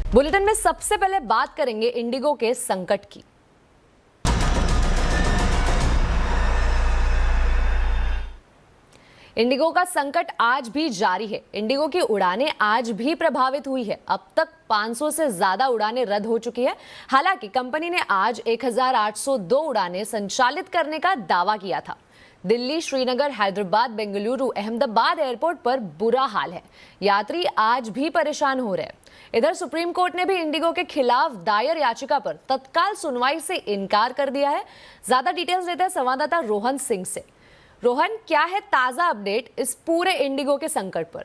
Bulletin में सबसे पहले बात करेंगे इंडिगो के संकट की। इंडिगो का संकट आज भी जारी है। इंडिगो की उड़ानें आज भी प्रभावित हुई है। अब तक 500 से ज्यादा उड़ानें रद्द हो चुकी है। हालांकि कंपनी ने आज 1802 उड़ानें संचालित करने का दावा किया था। दिल्ली, श्रीनगर, हैदराबाद, बेंगलुरु, अहमदाबाद एयरपोर्ट पर बुरा हाल है। यात्री आज भी परेशान हो रहे हैं। इधर सुप्रीम कोर्ट ने भी इंडिगो के खिलाफ दायर याचिका पर तत्काल सुनवाई से इनकार कर दिया है। ज्यादा डिटेल्स लेते हैं संवाददाता रोहन सिंह से। रोहन, क्या है ताजा अपडेट इस पूरे इंडिगो के संकट पर?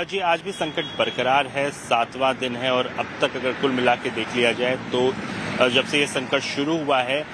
जी, आज भी संकट बरकरार है। 7वां दिन है और अब तक अगर कुल मिला के देख लिया जाए तो जब से ये संकट शुरू हुआ है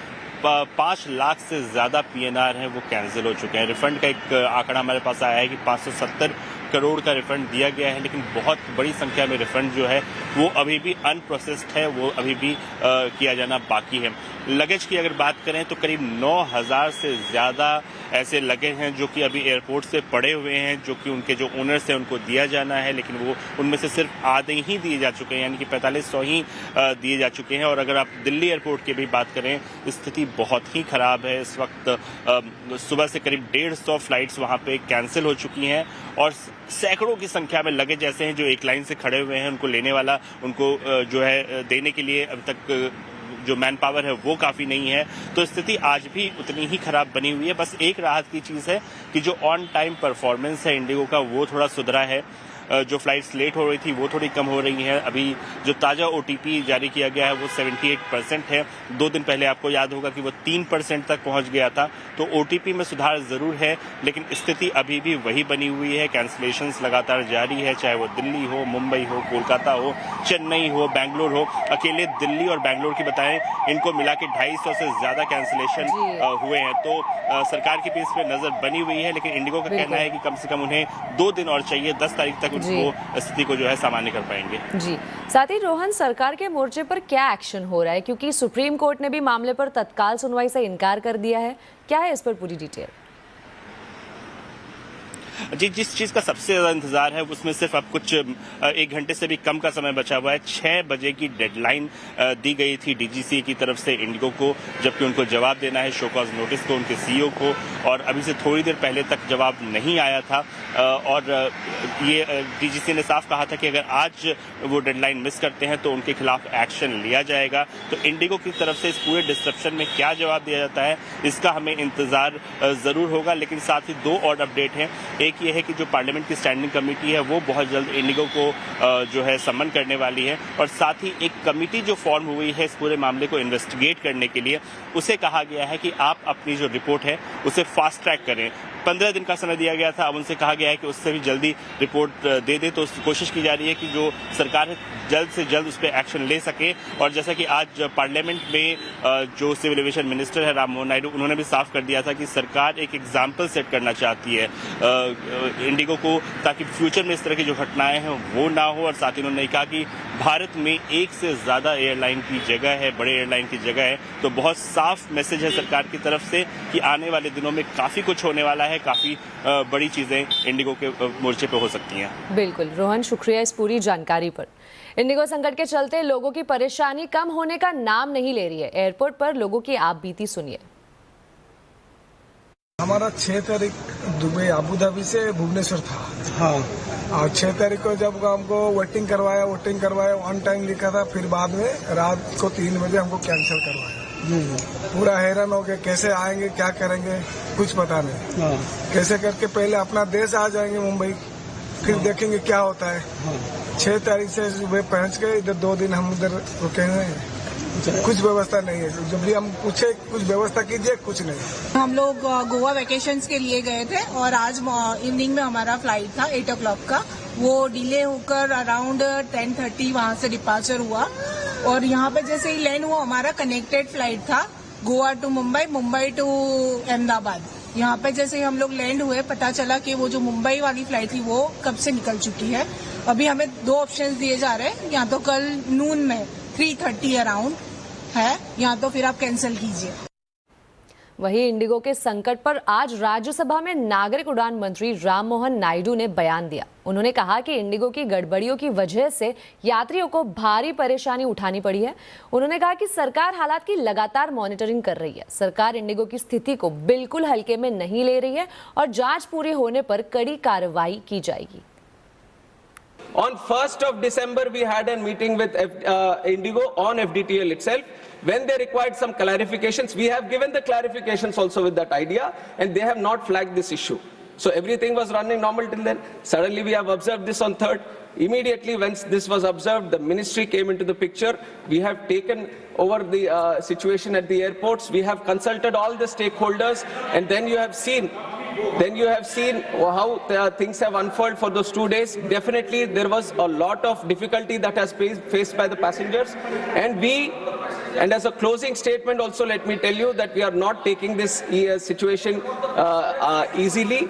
5 लाख से ज्यादा पीएनआर हैं वो कैंसिल हो चुके हैं। रिफंड का एक आंकड़ा हमारे पास आया है कि 570 करोड़ का रिफंड दिया गया है, लेकिन बहुत बड़ी संख्या में रिफंड जो है वो अभी भी अनप्रोसेस्ड है, वो अभी भी किया जाना बाकी है। लगेज की अगर बात करें तो करीब 9000 से ज़्यादा ऐसे लगेज हैं जो कि अभी एयरपोर्ट से पड़े हुए हैं, जो कि उनके जो ओनर्स हैं उनको दिया जाना है, लेकिन वो उनमें से सिर्फ आधे ही दिए जा चुके हैं, यानी कि 4500 ही दिए जा चुके हैं। और अगर आप दिल्ली एयरपोर्ट की भी बात करें, स्थिति बहुत ही ख़राब है। इस वक्त सुबह से करीब 150 फ्लाइट्स वहाँ पे कैंसिल हो चुकी हैं और सैकड़ों की संख्या में लगेज ऐसे हैं जो एक लाइन से खड़े हुए हैं। उनको लेने वाला, उनको जो है देने के लिए अभी तक जो मैन पावर है वो काफ़ी नहीं है। तो स्थिति आज भी उतनी ही खराब बनी हुई है। बस एक राहत की चीज़ है कि जो ऑन टाइम परफॉर्मेंस है इंडिगो का वो थोड़ा सुधरा है। जो फ्लाइट्स लेट हो रही थी वो थोड़ी कम हो रही हैं। अभी जो ताज़ा ओटीपी जारी किया गया है वो 78% है। 2 दिन पहले आपको याद होगा कि वो 3% तक पहुंच गया था। तो ओटीपी में सुधार ज़रूर है, लेकिन स्थिति अभी भी वही बनी हुई है। कैंसलेशंस लगातार जारी है, चाहे वो दिल्ली हो, मुंबई हो, कोलकाता हो, चेन्नई हो, बैंगलोर हो। अकेले दिल्ली और बैंगलोर की बताएं, इनको मिला के 250 से ज़्यादा कैंसलेशन हुए हैं। तो सरकार की भी इस पर नज़र बनी हुई है, लेकिन इंडिगो का कहना है कि कम से कम उन्हें 2 दिन और चाहिए। 10 तारीख तक उनको स्थिति को जो है सामान्य कर पाएंगे। जी, साथ ही रोहन, सरकार के मोर्चे पर क्या एक्शन हो रहा है? क्योंकि सुप्रीम कोर्ट ने भी मामले पर तत्काल सुनवाई से इनकार कर दिया है। क्या है इस पर पूरी डिटेल? जी, जिस चीज़ का सबसे ज़्यादा इंतजार है उसमें सिर्फ अब कुछ 1 घंटे से भी कम का समय बचा हुआ है। 6 बजे की डेडलाइन दी गई थी डीजीसी की तरफ से इंडिगो को, जबकि उनको जवाब देना है शो कॉज नोटिस को उनके सीईओ को, और अभी से थोड़ी देर पहले तक जवाब नहीं आया था। और ये डीजीसी ने साफ कहा था कि अगर आज वो डेडलाइन मिस करते हैं तो उनके खिलाफ एक्शन लिया जाएगा। तो इंडिगो की तरफ से इस पूरे डिस्ट्रप्शन में क्या जवाब दिया जाता है इसका हमें इंतजार ज़रूर होगा। लेकिन साथ ही 2 और अपडेट हैं। एक ये है कि जो पार्लियामेंट की स्टैंडिंग कमेटी है वो बहुत जल्द इंडिगो को जो है समन करने वाली है, और साथ ही एक कमेटी जो फॉर्म हुई है इस पूरे मामले को इन्वेस्टिगेट करने के लिए, उसे कहा गया है कि आप अपनी जो रिपोर्ट है उसे फास्ट ट्रैक करें। 15 दिन का समय दिया गया था, अब उनसे कहा गया है कि उससे भी जल्दी रिपोर्ट दे दे। तो कोशिश की जा रही है कि जो सरकार है जल्द से जल्द उस पर एक्शन ले सके। और जैसा कि आज पार्लियामेंट में जो सिविल एविएशन मिनिस्टर है राम मोहन नायडू, उन्होंने भी साफ कर दिया था कि सरकार एक एग्जाम्पल सेट करना चाहती है इंडिगो को, ताकि फ्यूचर में इस तरह की जो घटनाएं हैं वो ना हो। और साथ ही उन्होंने कहा कि भारत में 1 से ज़्यादा एयरलाइन की जगह है, बड़े एयरलाइन की जगह है। तो बहुत साफ मैसेज है सरकार की तरफ से कि आने वाले दिनों में काफ़ी कुछ होने वाला है, काफ़ी बड़ी चीज़ें इंडिगो के मोर्चे पे हो सकती हैं। बिल्कुल रोहन, शुक्रिया इस पूरी जानकारी पर। इंडिगो संकट के चलते लोगों की परेशानी कम होने का नाम नहीं ले रही है। एयरपोर्ट पर लोगों की आप बीती सुनिए। हमारा 6 तारीख दुबई अबू धाबी से भुवनेश्वर था। हाँ, और 6 तारीख को जब हमको वेटिंग करवाया ऑन टाइम लिखा था, फिर बाद में रात को 3 बजे हमको कैंसिल करवाया। पूरा हैरान हो गया, कैसे आएंगे, क्या करेंगे, कुछ पता नहीं। हाँ। कैसे करके पहले अपना देश आ जाएंगे मुंबई, फिर देखेंगे क्या होता है। हाँ। 6 तारीख से सुबह पहुंच गए, इधर 2 दिन हम उधर रुके हैं। कुछ व्यवस्था नहीं है। जब भी हम पूछे कुछ व्यवस्था कीजिए, कुछ नहीं। हम लोग गोवा वेकेशंस के लिए गए थे और आज इवनिंग में हमारा फ्लाइट था 8 o'clock का। वो डिले होकर अराउंड 10:30 वहाँ से डिपार्चर हुआ, और यहाँ पे जैसे ही लैंड हुआ हमारा कनेक्टेड फ्लाइट था गोवा टू मुंबई, मुंबई टू अहमदाबाद। यहाँ पे जैसे ही हम लोग लैंड हुए पता चला कि वो जो मुंबई वाली फ्लाइट थी वो कब से निकल चुकी है। अभी हमें 2 ऑप्शंस दिए जा रहे हैं, या तो कल नून में 3:30 अराउंड है, या तो फिर आप कैंसिल कीजिए। वहीं इंडिगो के संकट पर आज राज्यसभा में नागरिक उड़ान मंत्री राममोहन नायडू ने बयान दिया। उन्होंने कहा कि इंडिगो की गड़बड़ियों की वजह से यात्रियों को भारी परेशानी उठानी पड़ी है। उन्होंने कहा कि सरकार हालात की लगातार मॉनिटरिंग कर रही है। सरकार इंडिगो की स्थिति को बिल्कुल हल्के में नहीं ले रही है और जांच पूरी होने पर कड़ी कार्रवाई की जाएगी। On 1st of December, we had a meeting with Indigo on FDTL itself. When they required some clarifications, we have given the clarifications also with that idea, and they have not flagged this issue. So everything was running normal till then. Suddenly, we have observed this on 3rd. Immediately, once this was observed, the ministry came into the picture. We have taken over the situation at the airports. We have consulted all the stakeholders, and then you have seen how things have unfolded for those 2 days. Definitely, there was a lot of difficulty that has faced by the passengers. And as a closing statement also, let me tell you that we are not taking this situation easily.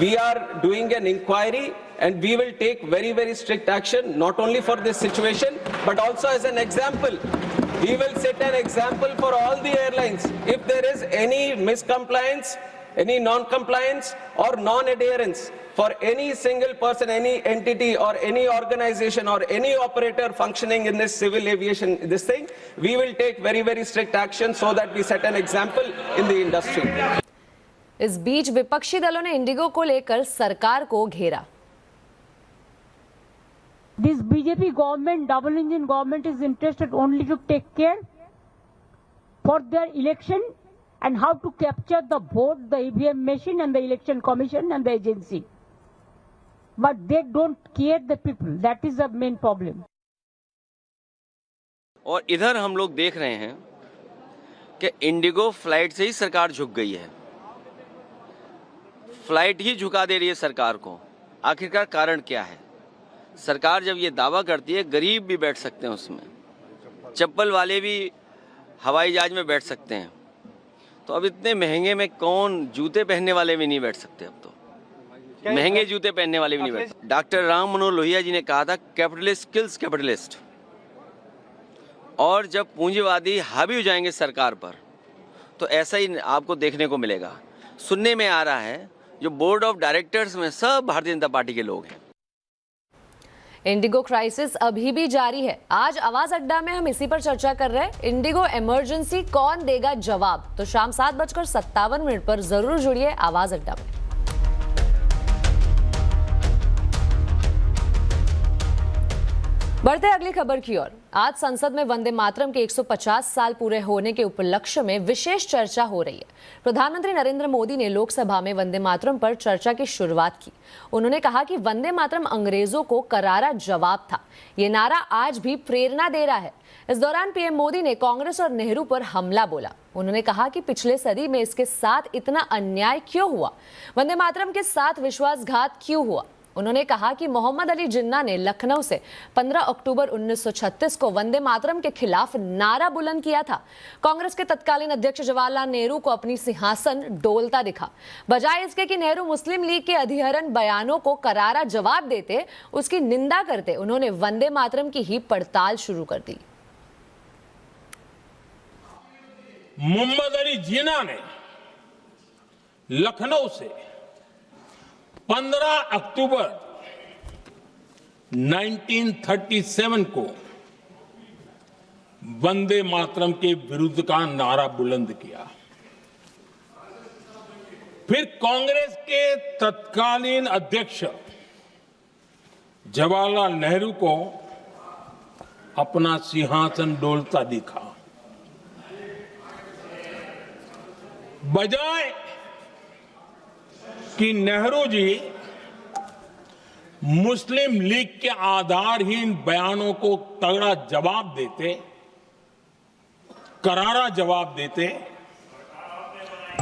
We are doing an inquiry and we will take very, very strict action, not only for this situation, but also as an example. We will set an example for all the airlines. If there is any miscompliance, any non-compliance or non-adherence for any single person, any entity or any organization or any operator functioning in this civil aviation, we will take very, very strict action so that we set an example in the industry. इस बीच विपक्षी दलों ने Indigo को लेकर सरकार को घेरा। This BJP government, double engine government, is interested only to take care for their election and how to capture the vote, the EVM machine and the election commission and the agency. But they don't care the people. That is the main problem. और इधर हम लोग देख रहे हैं कि Indigo flight से ही सरकार झुक गई है। फ्लाइट ही झुका दे रही है सरकार को। आखिरकार कारण क्या है? सरकार जब ये दावा करती है गरीब भी बैठ सकते हैं उसमें, चप्पल वाले भी हवाई जहाज में बैठ सकते हैं, तो अब इतने महंगे में कौन, जूते पहनने वाले भी नहीं बैठ सकते। अब तो महंगे जूते पहनने वाले भी नहीं बैठ सकते। डॉक्टर राम मनोहर लोहिया जी ने कहा था कैपिटलिस्ट किल्स कैपिटलिस्ट, और जब पूंजीवादी हावी हो जाएंगे सरकार पर तो ऐसा ही आपको देखने को मिलेगा। सुनने में आ रहा है जो बोर्ड ऑफ डायरेक्टर्स में सब भारतीय जनता पार्टी के लोग हैं। इंडिगो क्राइसिस अभी भी जारी है। आज आवाज अड्डा में हम इसी पर चर्चा कर रहे हैं। इंडिगो इमरजेंसी कौन देगा जवाब? तो शाम 7:57 पर जरूर जुड़िए आवाज अड्डा में। बढ़ते अगली खबर की ओर। आज संसद में वंदे मातरम के 150 साल पूरे होने के उपलक्ष्य में विशेष चर्चा हो रही है। प्रधानमंत्री नरेंद्र मोदी ने लोकसभा में वंदे मातरम पर चर्चा की शुरुआत की। उन्होंने कहा कि वंदे मातरम अंग्रेजों को करारा जवाब था। ये नारा आज भी प्रेरणा दे रहा है। इस दौरान पीएम मोदी ने कांग्रेस और नेहरू पर हमला बोला। उन्होंने कहा कि पिछले सदी में इसके साथ इतना अन्याय क्यों हुआ, वंदे मातरम के साथ विश्वासघात क्यों हुआ। उन्होंने कहा कि मोहम्मद अली जिन्ना ने लखनऊ से 15 अक्टूबर 1936 को वंदे मातरम के खिलाफ नारा बुलंद किया था। कांग्रेस के तत्कालीन अध्यक्ष जवाहरलाल नेहरू को अपनी सिंहासन डोलता दिखा। बजाय इसके कि नेहरू मुस्लिम लीग के अधिहरण बयानों को करारा जवाब देते, उसकी निंदा करते, उन्होंने वंदे मातरम की ही पड़ताल शुरू कर दी। मोहम्मद अली जिन्ना ने लखनऊ से 15 अक्टूबर 1937 को वंदे मातरम के विरुद्ध का नारा बुलंद किया। फिर कांग्रेस के तत्कालीन अध्यक्ष जवाहरलाल नेहरू को अपना सिंहासन डोलता दिखा। बजाय कि नेहरू जी मुस्लिम लीग के आधारहीन बयानों को तगड़ा जवाब देते, करारा जवाब देते,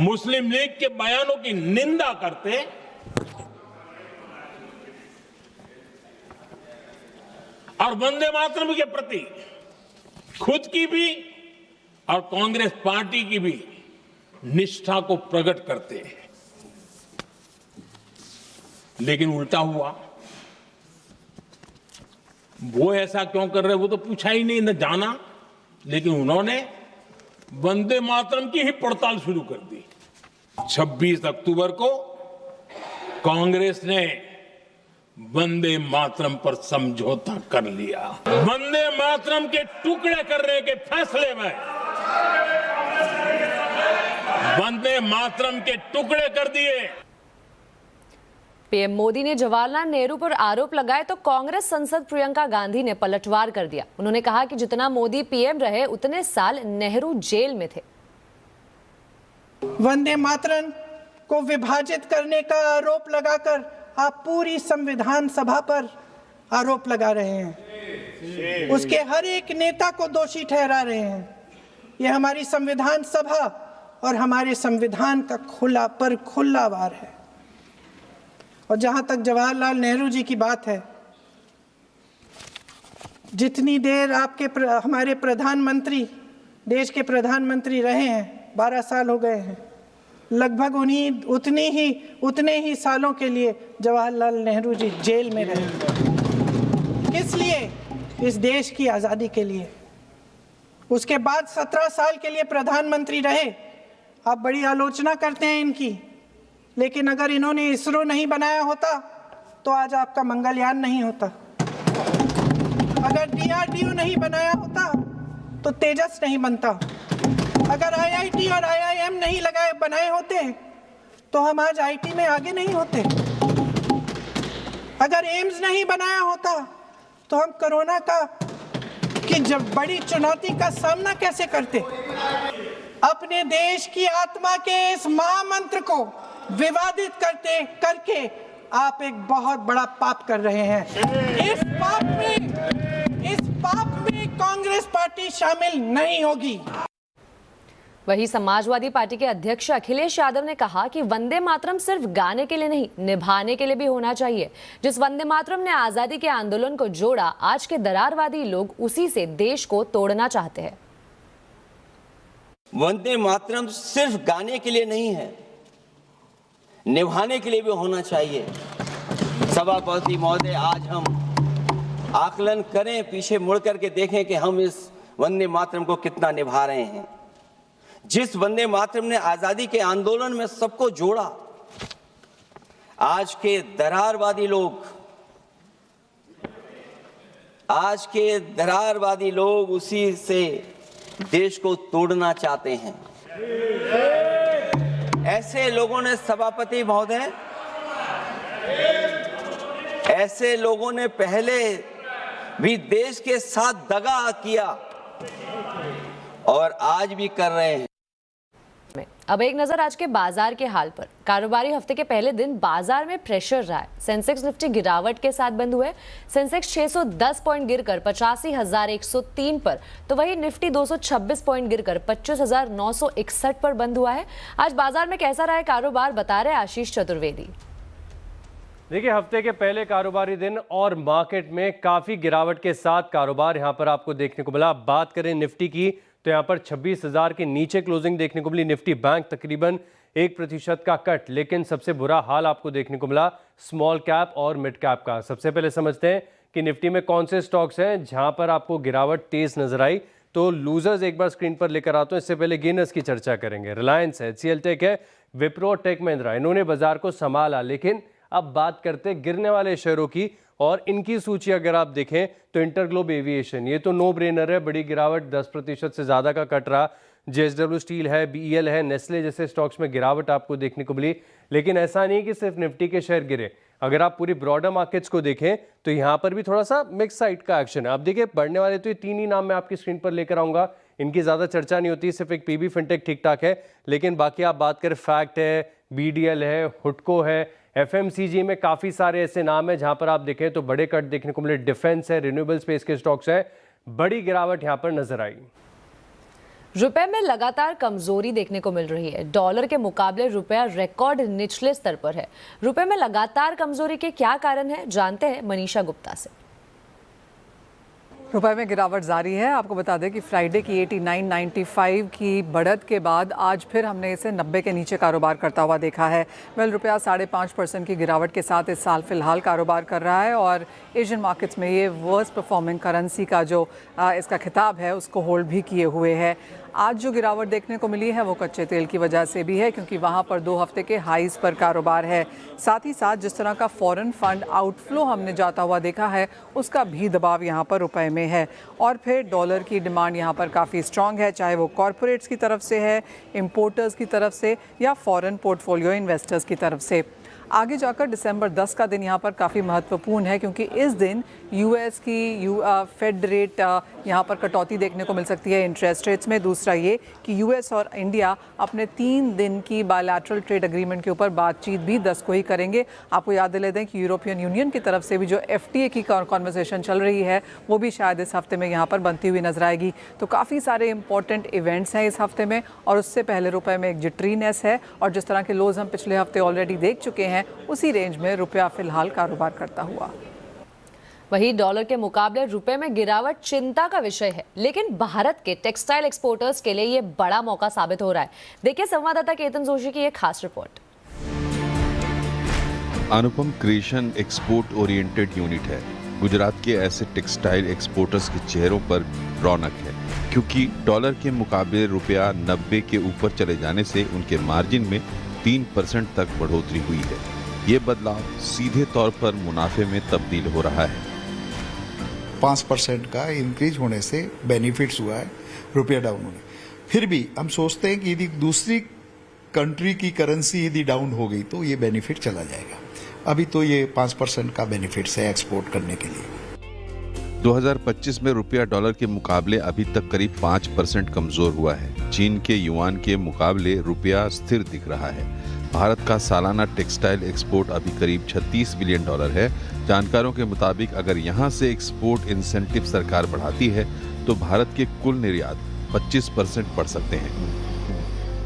मुस्लिम लीग के बयानों की निंदा करते, और वंदे मातरम के प्रति खुद की भी और कांग्रेस पार्टी की भी निष्ठा को प्रकट करते हैं। लेकिन उल्टा हुआ। वो ऐसा क्यों कर रहे, वो तो पूछा ही नहीं, न जाना। लेकिन उन्होंने वंदे मातरम की ही पड़ताल शुरू कर दी। 26 अक्टूबर को कांग्रेस ने वंदे मातरम पर समझौता कर लिया। वंदे मातरम के टुकड़े करने के फैसले में वंदे मातरम के टुकड़े कर दिए। पीएम मोदी ने जवाहरलाल नेहरू पर आरोप लगाए तो कांग्रेस सांसद प्रियंका गांधी ने पलटवार कर दिया। उन्होंने कहा कि जितना मोदी पीएम रहे उतने साल नेहरू जेल में थे। वंदे मातरम को विभाजित करने का आरोप लगाकर आप पूरी संविधान सभा पर आरोप लगा रहे हैं, उसके हर एक नेता को दोषी ठहरा रहे हैं। यह हमारी संविधान सभा और हमारे संविधान का खुला वार है। और जहां तक जवाहरलाल नेहरू जी की बात है, जितनी देर हमारे प्रधानमंत्री देश के प्रधानमंत्री रहे हैं, 12 साल हो गए हैं, लगभग उतने ही सालों के लिए जवाहरलाल नेहरू जी जेल में रहे। किस लिए? इस देश की आज़ादी के लिए। उसके बाद 17 साल के लिए प्रधानमंत्री रहे। आप बड़ी आलोचना करते हैं इनकी, लेकिन अगर इन्होंने इसरो नहीं बनाया होता तो आज आपका मंगलयान नहीं होता। अगर DRDO नहीं बनाया होता तो तेजस नहीं बनता। अगर IIT और IIM नहीं बनाए होते तो हम आज IT में आगे नहीं होते। अगर एम्स नहीं बनाया होता तो हम कोरोना की जब बड़ी चुनौती का सामना कैसे करते। अपने देश की आत्मा के इस महामंत्र को विवादित करके आप एक बहुत बड़ा पाप कर रहे हैं। इस पाप में कांग्रेस पार्टी शामिल नहीं होगी। वहीं समाजवादी पार्टी के अध्यक्ष अखिलेश यादव ने कहा कि वंदे मातरम सिर्फ गाने के लिए नहीं, निभाने के लिए भी होना चाहिए। जिस वंदे मातरम ने आजादी के आंदोलन को जोड़ा, आज के दरारवादी लोग उसी से देश को तोड़ना चाहते हैं। वंदे मातरम सिर्फ गाने के लिए नहीं है, निभाने के लिए भी होना चाहिए। सभापति महोदय, आज हम आकलन करें, पीछे मुड़ करके देखें कि हम इस वंदे मातरम को कितना निभा रहे हैं। जिस वंदे मातरम ने आजादी के आंदोलन में सबको जोड़ा, आज के दरारवादी लोग उसी से देश को तोड़ना चाहते हैं। ऐसे लोगों ने, सभापति महोदय, ऐसे लोगों ने पहले भी देश के साथ दगा किया और आज भी कर रहे हैं। अब एक नजर आज के बाजार के हाल पर। कारोबारी हफ्ते के पहले दिन बाजार में प्रेशर रहा है। सेंसेक्स निफ्टी गिरावट के साथ बंद हुए। सेंसेक्स 610 पॉइंट गिरकर 85,103 पर, तो वही निफ्टी 226 पॉइंट गिरकर 25,961 पर बंद हुआ है। आज बाजार में कैसा रहा है कारोबार, बता रहे आशीष चतुर्वेदी। देखिए, हफ्ते के पहले कारोबारी दिन और मार्केट में काफी गिरावट के साथ कारोबार यहां पर आपको देखने को मिला। बात करें निफ्टी की तो यहां पर 26,000 के नीचे क्लोजिंग देखने को मिली। निफ्टी बैंक तकरीबन 1% का कट, लेकिन सबसे बुरा हाल आपको देखने को मिला स्मॉल कैप और मिड कैप का। सबसे पहले समझते हैं कि निफ्टी में कौन से स्टॉक्स हैं जहां पर आपको गिरावट तेज नजर आई। तो लूजर्स एक बार स्क्रीन पर लेकर आता हूं। इससे पहले गेनर्स की चर्चा करेंगे। रिलायंस है, HCL टेक है, विप्रो, टेक महिंद्रा, इन्होंने बाजार को संभाला। लेकिन अब बात करते गिरने वाले शेयरों की, और इनकी सूची अगर आप देखें तो इंटरग्लोब एविएशन, ये तो नो ब्रेनर है, बड़ी गिरावट 10% से ज़्यादा का कट रहा। JSW स्टील है, BEL है, नेस्ले जैसे स्टॉक्स में गिरावट आपको देखने को मिली। लेकिन ऐसा नहीं कि सिर्फ निफ्टी के शेयर गिरे। अगर आप पूरी ब्रॉडर मार्केट्स को देखें तो यहाँ पर भी थोड़ा सा मिक्स साइड का एक्शन है। अब देखिए, बढ़ने वाले तो ये 3 ही नाम मैं आपकी स्क्रीन पर लेकर आऊँगा, इनकी ज़्यादा चर्चा नहीं होती, सिर्फ एक PB फिनटेक ठीक ठाक है। लेकिन बाकी आप बात करें, फैक्ट है, BDL है, हुडको है, FMCG में काफ़ी सारे ऐसे नाम हैं जहां पर आप देखें तो बड़े कट देखने को मिले। डिफेंस है, रिन्यूएबल स्पेस के स्टॉक्स है, बड़ी गिरावट यहां पर नजर आई। रुपए में लगातार कमजोरी देखने को मिल रही है। डॉलर के मुकाबले रुपया रिकॉर्ड निचले स्तर पर है। रुपए में लगातार कमजोरी के क्या कारण है, जानते हैं मनीषा गुप्ता से। रुपए में गिरावट जारी है। आपको बता दें कि फ्राइडे की 89.95 की बढ़त के बाद आज फिर हमने इसे 90 के नीचे कारोबार करता हुआ देखा है। रुपया 5.5% की गिरावट के साथ इस साल फिलहाल कारोबार कर रहा है और एशियन मार्केट्स में ये वर्स्ट परफॉर्मिंग करेंसी का जो इसका खिताब है उसको होल्ड भी किए हुए है। आज जो गिरावट देखने को मिली है वो कच्चे तेल की वजह से भी है, क्योंकि वहाँ पर 2 हफ्ते के हाईज पर कारोबार है। साथ ही साथ जिस तरह का फॉरेन फंड आउटफ्लो हमने जाता हुआ देखा है, उसका भी दबाव यहाँ पर रुपए में है। और फिर डॉलर की डिमांड यहाँ पर काफ़ी स्ट्रांग है, चाहे वो कॉरपोरेट्स की तरफ से है, इम्पोर्टर्स की तरफ से या फॉरेन पोर्टफोलियो इन्वेस्टर्स की तरफ से। आगे जाकर दिसंबर 10 का दिन यहाँ पर काफ़ी महत्वपूर्ण है, क्योंकि इस दिन यूएस की फेड रेट यहाँ पर कटौती देखने को मिल सकती है इंटरेस्ट रेट्स में। दूसरा ये कि यूएस और इंडिया अपने 3 दिन की बायलैटरल ट्रेड एग्रीमेंट के ऊपर बातचीत भी 10 को ही करेंगे। आपको याद दिला दें कि यूरोपियन यूनियन की तरफ से भी जो FTA की कॉन्वर्सेशन चल रही है वो भी शायद इस हफ्ते में यहाँ पर बनती हुई नजर आएगी। तो काफ़ी सारे इंपॉर्टेंट इवेंट्स हैं इस हफ्ते में, और उससे पहले रुपये में एक जिटरीनेस है, और जिस तरह के लोज हम पिछले हफ्ते ऑलरेडी देख चुके हैं उसी रेंज में रुपया फिलहाल कारोबार करता हुआ। वहीं डॉलर के मुकाबले रुपए में गिरावट चिंता का विषय है, लेकिन भारत के टेक्सटाइल एक्सपोर्टर्स के लिए ये बड़ा मौका साबित हो रहा है। देखिए संवाददाता केतन जोशी की एक खास रिपोर्ट। अनुपम क्रिएशन एक्सपोर्ट ओरिएंटेड यूनिट है। गुजरात के ऐसे टेक्सटाइल एक्सपोर्टर्स के चेहरों पर रौनक है, क्योंकि डॉलर के मुकाबले रुपया 90 के ऊपर चले जाने से उनके मार्जिन में 3% तक बढ़ोतरी हुई है। ये बदलाव सीधे तौर पर मुनाफे में तब्दील हो रहा है। 5% का इंक्रीज होने से बेनिफिट्स हुआ है रुपया डाउन होने। फिर भी हम सोचते हैं कि यदि दूसरी कंट्री की करेंसी यदि डाउन हो गई तो ये बेनिफिट चला जाएगा। अभी तो ये 5% का बेनिफिट्स है एक्सपोर्ट करने के लिए। 2025 में रुपया डॉलर के मुकाबले अभी तक करीब 5% कमजोर हुआ है। चीन के युआन के मुकाबले रुपया स्थिर दिख रहा है। भारत का सालाना टेक्सटाइल एक्सपोर्ट अभी करीब 36 बिलियन डॉलर है। जानकारों के मुताबिक अगर यहां से एक्सपोर्ट इंसेंटिव सरकार बढ़ाती है तो भारत के कुल निर्यात 25% बढ़ सकते हैं।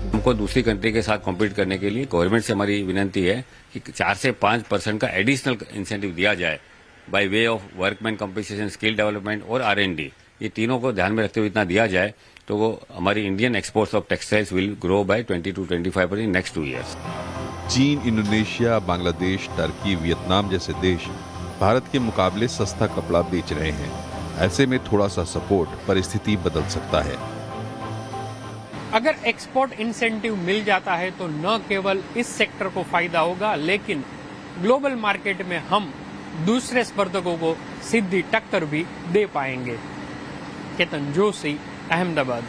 हमको दूसरी कंट्री के साथ कॉम्पीट करने के लिए गवर्नमेंट से हमारी विनती है कि 4 से 5% का एडिशनल इंसेंटिव दिया जाए by way of workman compensation, skill development और R&D। ये तीनों को ध्यान में रखते हुए इतना दिया जाए तो वो हमारी Indian exports of textiles will grow by 20 to 25% in next 2 years। चीन, इंडोनेशिया, बांग्लादेश, टर्की, वियतनाम जैसे देश भारत के मुकाबले सस्ता कपड़ा बेच रहे हैं। ऐसे में थोड़ा सा सपोर्ट परिस्थिति बदल सकता है। अगर एक्सपोर्ट इंसेंटिव मिल जाता है तो न केवल इस सेक्टर को फायदा होगा, लेकिन ग्लोबल मार्केट में हम दूसरे स्पर्धकों को सीधी टक्कर भी दे पाएंगे। केतन जोशी, अहमदाबाद।